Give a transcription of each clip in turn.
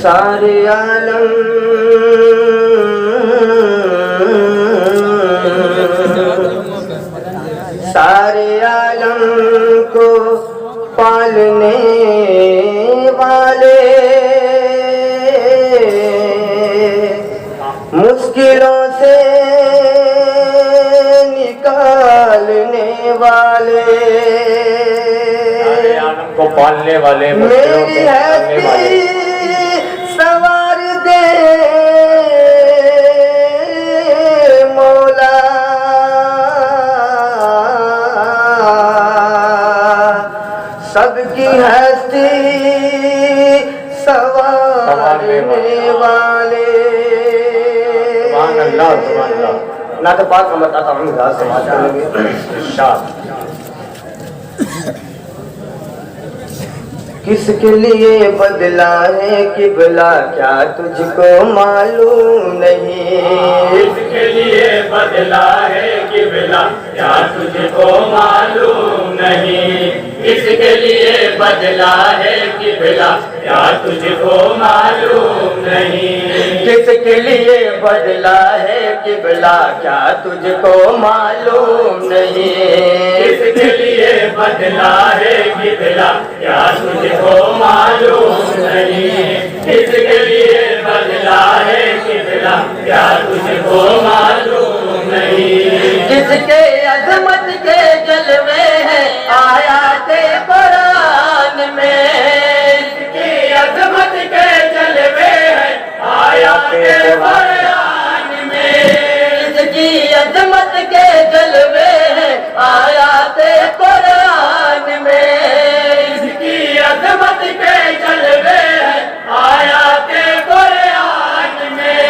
سارے عالم کو پالنے والے، مشکلوں سے نکالنے والے، سارے عالم کو پالنے والے، مشکلوں سے نکالنے والے، سوار دے مولا، سب کی ہستی سوارنے والے۔ سبحان اللہ سبحان اللہ۔ نعت پاک ہم بتاتا ہوں ذات سماعت کریں گے۔ ارشاد۔ کس کے لیے بدلا ہے قبلہ کیا تجھ کو معلوم نہیں؟ کس کے لیے بدلا ہے قبلہ کیا تجھ کو معلوم نہیں؟ کس کے لیے بدلا ہے قبلہ کیا تجھ کو معلوم نہیں؟ کس کے لیے بدلا ہے قبلہ کیا تجھ کو معلوم نہیں؟ کس کے لیے بدلا ہے قبلہ کیا تجھ کو معلوم نہیں؟ کس کے لیے بدلا ہے قبلہ کیا تجھ کو معلوم نہیں؟ جس کے عظمت کے جلوے ہیں آیات قرآن میں، جس کی عظمت کے جلوے ہیں آیات قرآن میں، جس کی عظمت کے جلوے ہیں آیات قرآن میں، جس کی عظمت کے جلوے ہیں آیات قرآن میں،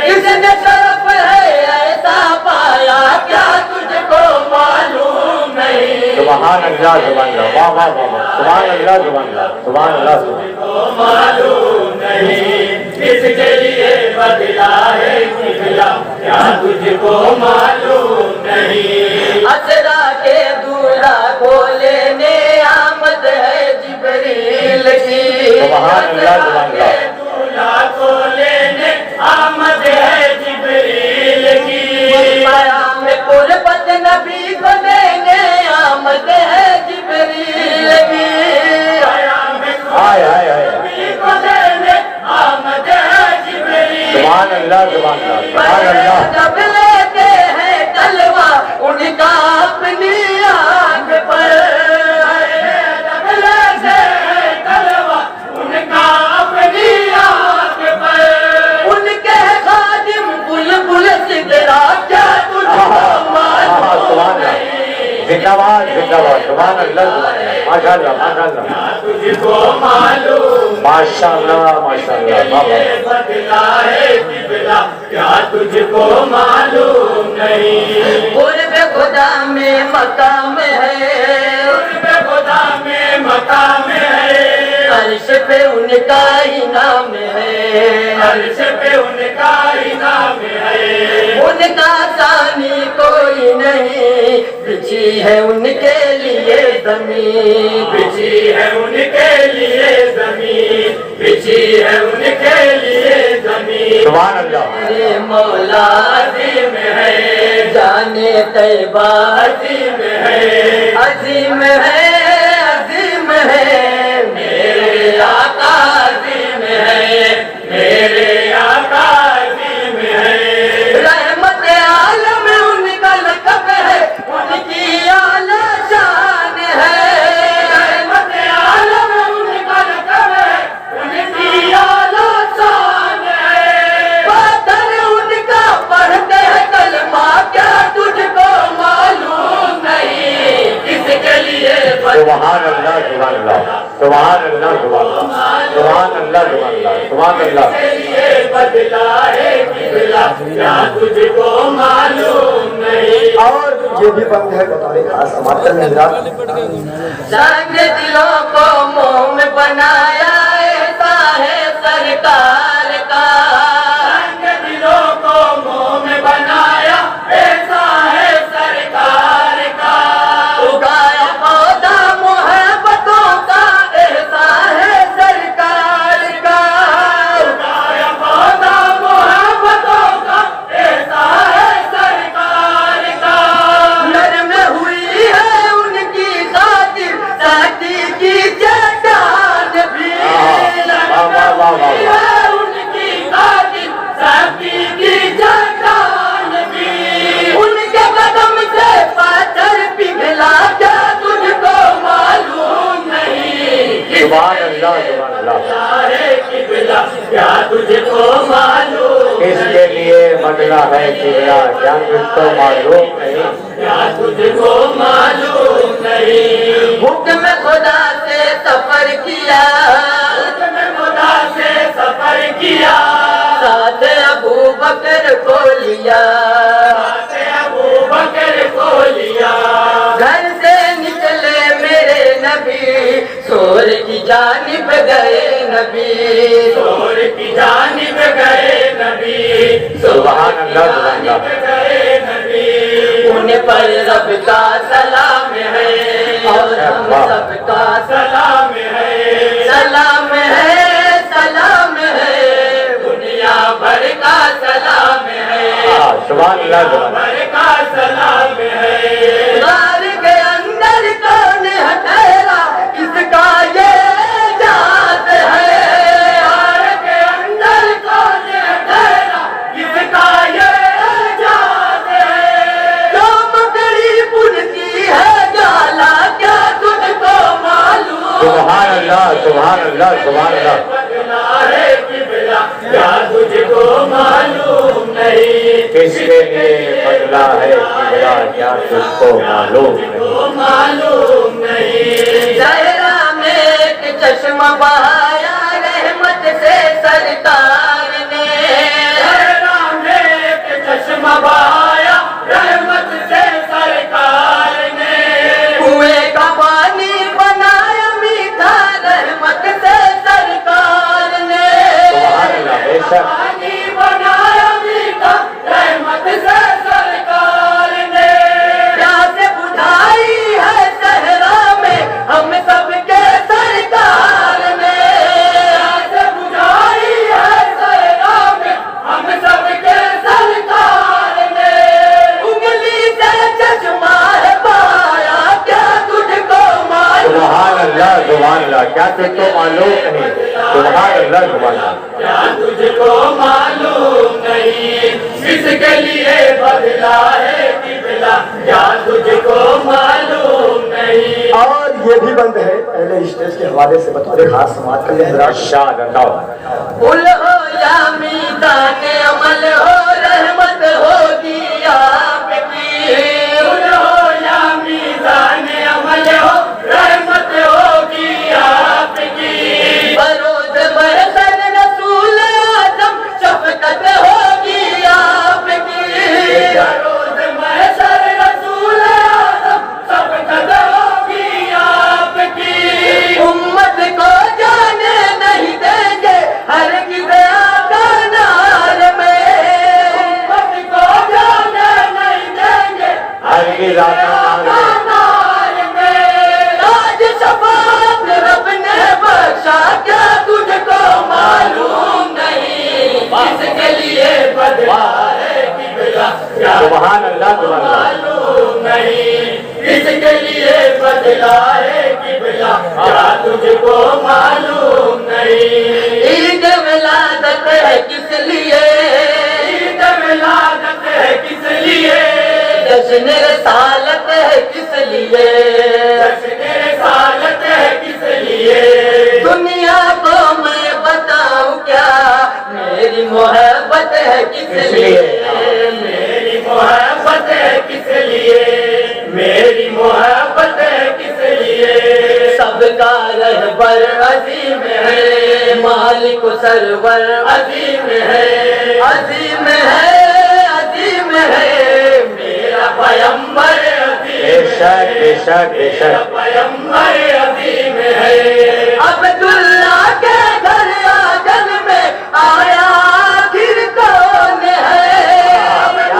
کس نے شرف ہے ایسا پایا کیا تجھ کو معلوم نہیں؟ سبحان اللہ سبحان اللہ، واہ واہ واہ واہ، سبحان اللہ سبحان اللہ، سبحان اللہ سبحان اللہ۔ کو معلوم نہیں؟ کس کے لیے بدلا ہے قبلہ کیا تجھ کو معلوم نہیں؟ اسرا کے دولہا کو لینے آمد ہے جبریل کی، سبحان اللہ سبحان اللہ۔ دولہا کو لینے آمد ہے جبریل کی، پیام قربت نبی کو دینے آمد ہے جبریل کی، ہائے ہائے ہائے، کو دینے آمد ہے جبریل۔ سبحان اللہ سبحان اللہ، سبحان اللہ۔ جب لیتے ہیں تلوہ ان کا اپنی آنکھ پر، جب لیتے ہیں تلوہ ان کا اپنی آنکھ پر، ان کے خادم بلبل سدرا کیا تجھ کو معلوم سبحان اللہ، زندہ باد زندہ باد، سبحان اللہ سبحان اللہ، ماشاء اللہ ماشاء اللہ، تجھ کو معلوم ماشاء اللہ ماشاء اللہ، واہ واہ۔ بدلا ہے قبلہ کیا تجھ کو معلوم نہیں؟ قرب خدا میں مقام ہے، قرب خدا میں مقام ہے، عرش پہ ان کا ہی نام ہے، عرش پہ ان کا ہی نام ہے، ان کا ثانی کوئی نہیں، بچھی ہے ان کے لیے زمین، بچھی ہے ان کے لیے زمین، بچھی ہے ان کے لیے زمین، سبحان اللہ۔ میرے مولا عظیم ہے، جانے طیبہ عظیم ہے، عظیم ہے، عظیم ہے، میرے آقا عظیم ہے، میرے آقا عظیم ہے، رحمت عالم ان کا لقب ہے، ان کی اعلیٰ شان ہے، رحمت عالم ان کا لقب ہے، ان کی اعلیٰ شان ہے، پاتھر ان کا پڑھتے ہیں کلمہ کیا تجھ کو معلوم نہیں؟ کس کے لیے سبحان اللہ سبحان اللہ، سبحان اللہ سبحان اللہ، سبحان اللہ سبحان اللہ، سبحان اللہ۔ کے لیے بدلا ہے قبلہ کیا تجھ کو معلوم نہیں؟ اور یہ بھی بند ہے بطور خاص سماعت کرنے کا، رنگ دلوں کو موم بنایا ایسا ہے سرکار کا، رنگ دلوں کو موم بنایا ایسا ہے سرکار کا، اگایا پودا محبتوں کا ایسا ہے سرکار کا، تجھ کو معلوم کس کے لیے بدلا ہے قبلہ کیا تجھ کو معلوم نہیں کیا تجھ کو معلوم نہیں حکم خدا سے سفر کیا حکم خدا سے سفر کیا ساتھ ابو بکر کو لیا ساتھ ابو بکر کو لیا گھر سے نکلے میرے نبی سور کی جانب گئے نبی سور کی جانب گئے نبی سبحان اللہ سبحان اللہ گئے نبی ان پر رب کا سلام ہے اور ہم سب کا سلام ہے سلام ہے سلام ہے دنیا بھر کا سلام ہے سبحان اللہ سبحان اللہ بھر کا سلام ہے غار کے اندر کون ہے ٹھہرا کس کا یہ ذات ہے غار کے اندر کون ٹھہرا کس کا یہ ذات ہے جو مکڑی بنتی ہے گالا کیا تجھ کو معلوم سبحان اللہ سبحان اللہ سبحان اللہ بدلا ہے قبلہ کیا تجھ کو معلوم نہیں کس کے لیے بدلا ہے قبلہ کیا تجھ کو معلوم نہیں کو معلوم نہیں زہرا میں ایک چشمہ بہایا رحمت سے سرکار نے زہرا میں ایک چشمہ بہایا رحمت سے سرکار نے کنویں کا پانی بنایا میٹھا رحمت سے سرکار نے سبحان اللہ بے شک پانی بنایا میٹھا رحمت سے سرکار نے پیاس بجھائی ہے صحرا میں ہم سب کے سرکار نے پیاس بجھائی ہے صحرا میں ہم سب کے سرکار نے انگلی سے چشمہ ہے پایا کیا تجھ کو معلوم سبحان اللہ کیا تجھ کو معلوم نہیں سبحان اللہ سبحان اللہ کیا تجھ کو معلوم نہیں کس کے لیے بدلا ہے قبلہ کیا تجھ کو معلوم نہیں اور یہ بھی بند ہے پہلے اسٹیج کے حوالے سے بطور خاص سماعت کرنے حضرات ارشاد عطا قل ہو یا میزان عمل ہو رحمت ہوگی آپ کی قل ہو یا میزان عمل ہو رحمت ہوگی آپ کی بروز محشر رسول اعظم شفقت ہوگی آپ کی روز محشر رسول اعظم شفقت ہوگی آپ کی امت کو جانے نہیں دیں گے ہر آقا نار میں امت کو جانے نہیں دیں گے ہرگز آقا نار میں آج شفاعت رب نے بخشا کیا تجھ کو معلوم نہیں کس کے لیے بدلا ہے قبلہ کیا سبحان اللہ سبحان اللہ معلوم نہیں کس کے لیے بدلا ہے قبلہ کیا تجھ کو معلوم نہیں عید ولادت ہے کس لیے عید ولادت ہے کس لیے جشن رسالت ہے کس لیے جشن رسالت ہے کس لیے دنیا کو میں بتاؤں کیا میری محبت ہے کس لیے میری محبت ہے کس لیے میری محبت ہے کس لیے سب کا رہبر عظیم ہے مالک و سرور عظیم ہے عظیم ہے عظیم ہے میرا پیمبر بے عظیم شک بے شک بے میرا شک پیمبر عظیم ہے عبداللہ کے گھر آنگن میں آیا آخر کون ہے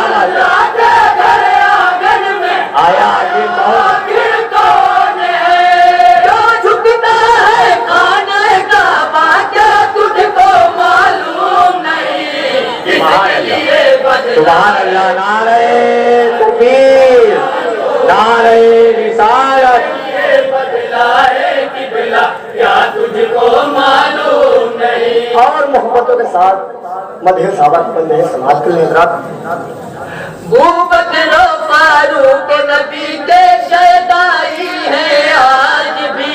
اللہ کے گھر آنگن میں آیا آگے کون آخر کون ہے جو جھکتا ہے خانہ کعبہ کیا تجھ کو معلوم نہیں کس سبحان کے اللہ لیے بدلا سبحان اللہ نعرہ تکبیر نعرہ رسالت یہ بدلا ہے قبلہ کیا تجھ کو معلوم نہیں اور محبتوں کے ساتھ مدح صحابہ کی بندے ہیں سماعت کے لیے حضرات بکر و فاروق نبی کے شیدائی ہیں آج بھی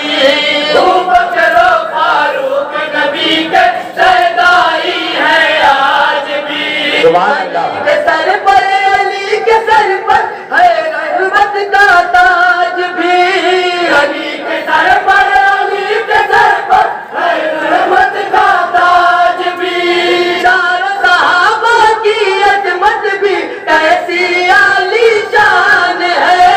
ابو بکر و فاروق نبی کے شہدائی سبحان اللہ کے سر پر علی کے سر پر ہے رحمت کا تاج بھی علی کے سر پر علی کے سر پر ہے رحمت کا تاج بھی چار صحابہ کی عظمت بھی کیسی عالی شان ہے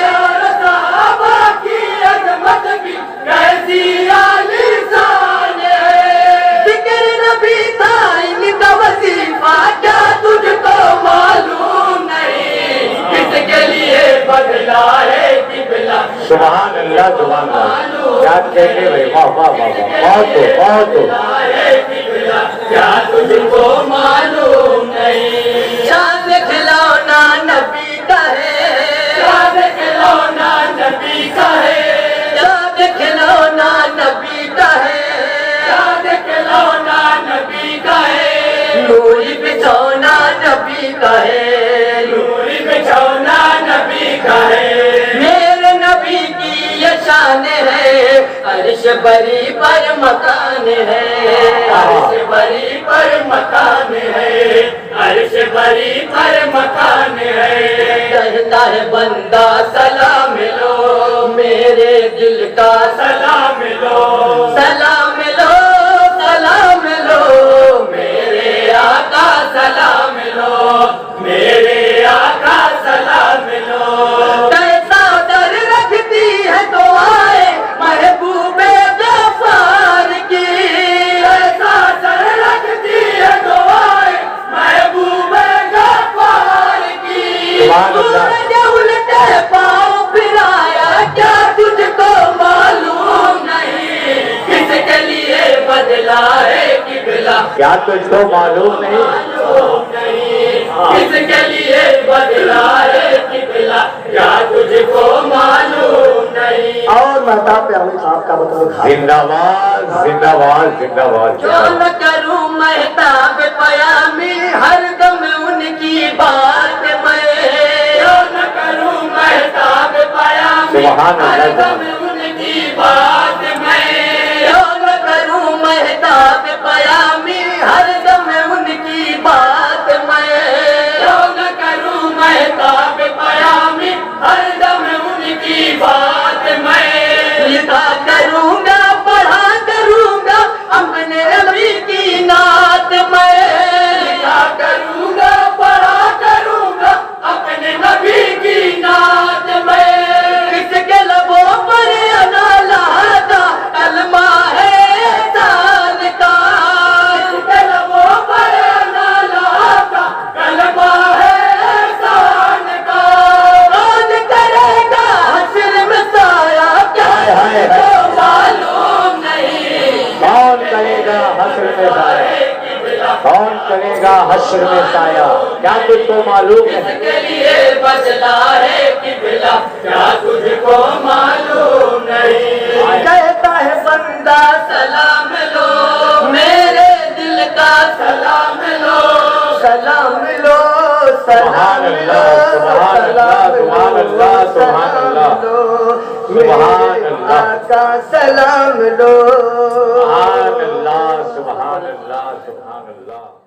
چار صحابہ کی عظمت بھی کیسی عالی شان ہے ذکر نبی تھا ان کا وظیفہ کیا تجھ کو معلوم نہیں کس کے لیے بدلا ہے قبلہ سبحان اللہ سبحان اللہ کیا کہتے بھائی واہ واہ واہ واہ بہت ہو بہت ہو ہے قبلہ کیا تجھ کو معلوم نہیں چاند کھلونا نبی کا ہے چاند کھلونا نبی کا ہے چاند کھلونا نبی کا ہے چاند کھلونا نبی کا ہے نور بچھونا نبی کا ہے نوری بچھونا نبی کا ہے میرے نبی کی یہ شان ہے عرش بری پر مکان ہے عرش بری پر مکان ہے عرش بری پر مکان ہے کہتا ہے بندہ سلام لو میرے دل کا سلام لو سلام لو سلام لو میرے آقا سلام لو میرے آقا سلام لو کیسا در رکھتی ہے دعائیں محبوب غفار کی ایسا سر رکھتی ہے دعائیں محبوب غفار کی سبحان اللہ سورج الٹے پاؤں پھرایا کیا تجھ کو معلوم نہیں کس کے لیے بدلا ہے قبلہ کیا تجھ کو معلوم نہیں معلوم نہیں کس کے لیے بدلا ہے قبلہ کیا تجھ کو معلوم نہیں اور مہتاب پیغمبر صاحب کا بطور خاص زندہ باد زندہ باد زندہ باد جو نہ کروں مہتاب پیامی ہر دم ان کی بات میں جو نہ کروں مہتاب پیامی سبحان اللہ ہر دم ان کی بات میں جو نہ کروں مہتاب پیامی ہر دم ان کی بات میں جو نہ کروں مہتاب پیامی ہر دم ان کی بات میں لکھا کروں گا پڑھا کروں گا اپنے نبی کی نعت میں کیا کروں گا پڑھا کروں گا اپنے نبی کی نعت میں کس کے لبوں پر ادا لہذا کلمہ ہے احسان کا کے لبوں پر نالا کا کلمہ ہے احسان کا کون کرے گا حشر میں سایہ کیا ہائے ہائے تو معلوم نہیں کون کرے گا حشر میں سایہ کون کرے گا حشر میں سایہ کیا تجھ کو معلوم ہے کے لیے بدلا ہے قبلہ کیا تجھ کو معلوم نہیں کہتا ہے بندہ سلام لو میرے دل کا سلام لو سلام لو سبحان اللہ سبحان اللہ سبحان اللہ سبحان اللہ سبحان اللہ کا سلام لو سبحان اللہ سبحان اللہ سبحان اللہ